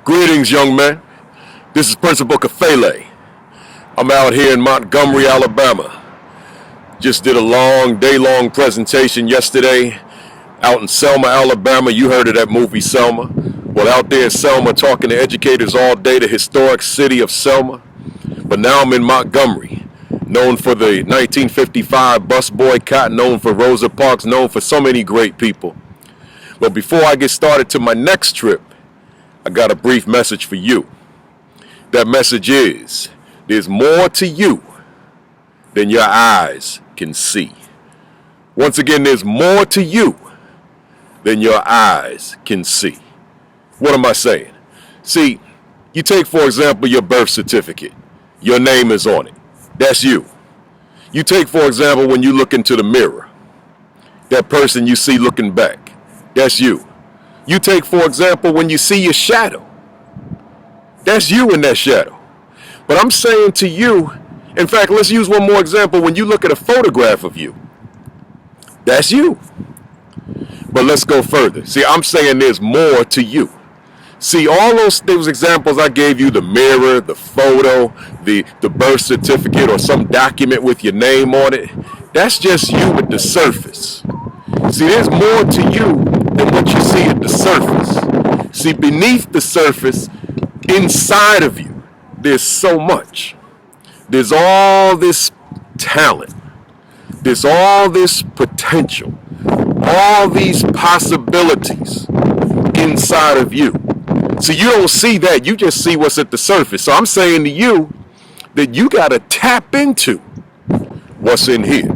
Greetings, young man. This is Principal Kafele. I'm out here in Montgomery, Alabama. Just did a day-long presentation yesterday out in Selma, Alabama. You heard of that movie, Selma. Well, out there in Selma, talking to educators all day, the historic city of Selma. But now I'm in Montgomery, known for the 1955 bus boycott, known for Rosa Parks, known for so many great people. But before I get started to my next trip, I got a brief message for you. That message is, there's more to you than your eyes can see. Once again, there's more to you than your eyes can see. What am I saying? See, you take, for example, your birth certificate. Your name is on it. That's you. You take, for example, when you look into the mirror, that person you see looking back, that's you. You take, for example, when you see your shadow, that's you in that shadow. But I'm saying to you, in fact, let's use one more example. When you look at a photograph of you, that's you. But let's go further. See, I'm saying there's more to you. See, all those examples I gave you, the mirror, the photo, the birth certificate, or some document with your name on it, that's just you at the surface. See, there's more to you than what you see at the surface. See, beneath the surface, inside of you, there's so much. There's all this talent. There's all this potential. All these possibilities inside of you. So you don't see that. You just see what's at the surface. So I'm saying to you that you got to tap into what's in here.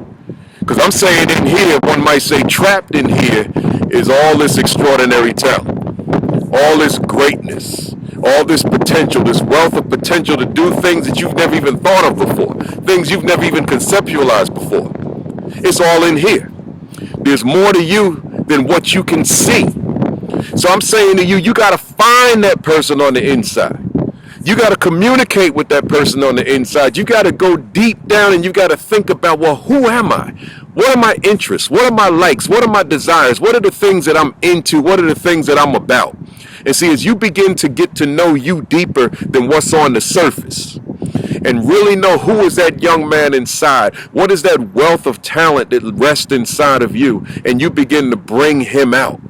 Because I'm saying in here, one might say trapped in here, is all this extraordinary talent, all this greatness, all this potential, this wealth of potential to do things that you've never even thought of before, things you've never even conceptualized before. It's all in here. There's more to you than what you can see. So I'm saying to you, you got to find that person on the inside. You got to communicate with that person on the inside. You got to go deep down and you got to think about, well, who am I? What are my interests? What are my likes? What are my desires? What are the things that I'm into? What are the things that I'm about? And see, as you begin to get to know you deeper than what's on the surface and really know who is that young man inside, what is that wealth of talent that rests inside of you, and you begin to bring him out.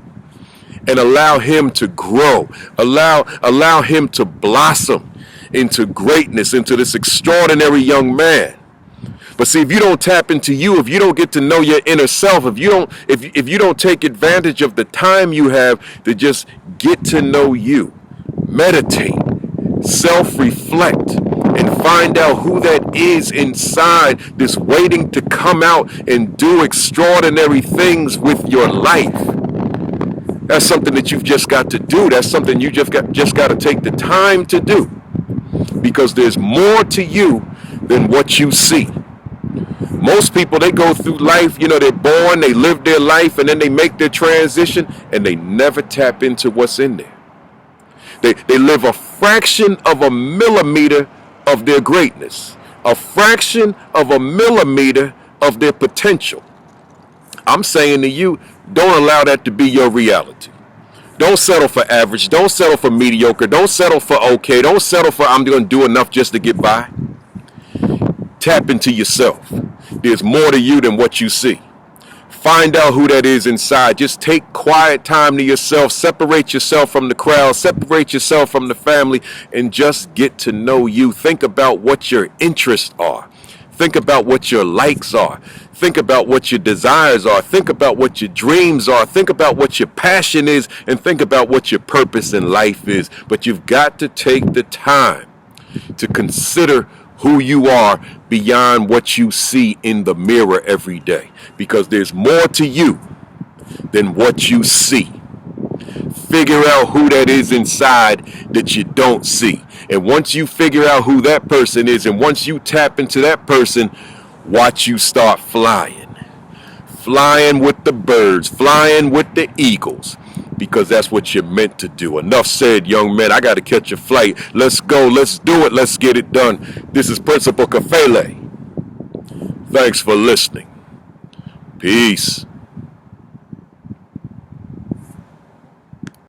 And allow him to grow, allow him to blossom into greatness, into this extraordinary young man. But see, if you don't tap into you, if you don't get to know your inner self, if you don't take advantage of the time you have to just get to know you, meditate, self-reflect, and find out who that is inside that's waiting to come out and do extraordinary things with your life. That's something that you've just got to do. That's something you just got to take the time to do. Because there's more to you than what you see. Most people, they go through life, they're born, they live their life, and then they make their transition, and they never tap into what's in there. They live a fraction of a millimeter of their greatness. A fraction of a millimeter of their potential. I'm saying to you, don't allow that to be your reality. Don't settle for average. Don't settle for mediocre. Don't settle for okay. Don't settle for I'm going to do enough just to get by. Tap into yourself. There's more to you than what you see. Find out who that is inside. Just take quiet time to yourself. Separate yourself from the crowd. Separate yourself from the family and just get to know you. Think about what your interests are. Think about what your likes are. Think about what your desires are. Think about what your dreams are. Think about what your passion is, and think about what your purpose in life is. But you've got to take the time to consider who you are beyond what you see in the mirror every day. Because there's more to you than what you see. Figure out who that is inside that you don't see. And once you figure out who that person is, and once you tap into that person, watch you start flying. Flying with the birds, flying with the eagles. Because that's what you're meant to do. Enough said, young man. I got to catch a flight. Let's go. Let's do it. Let's get it done. This is Principal Kafele. Thanks for listening. Peace.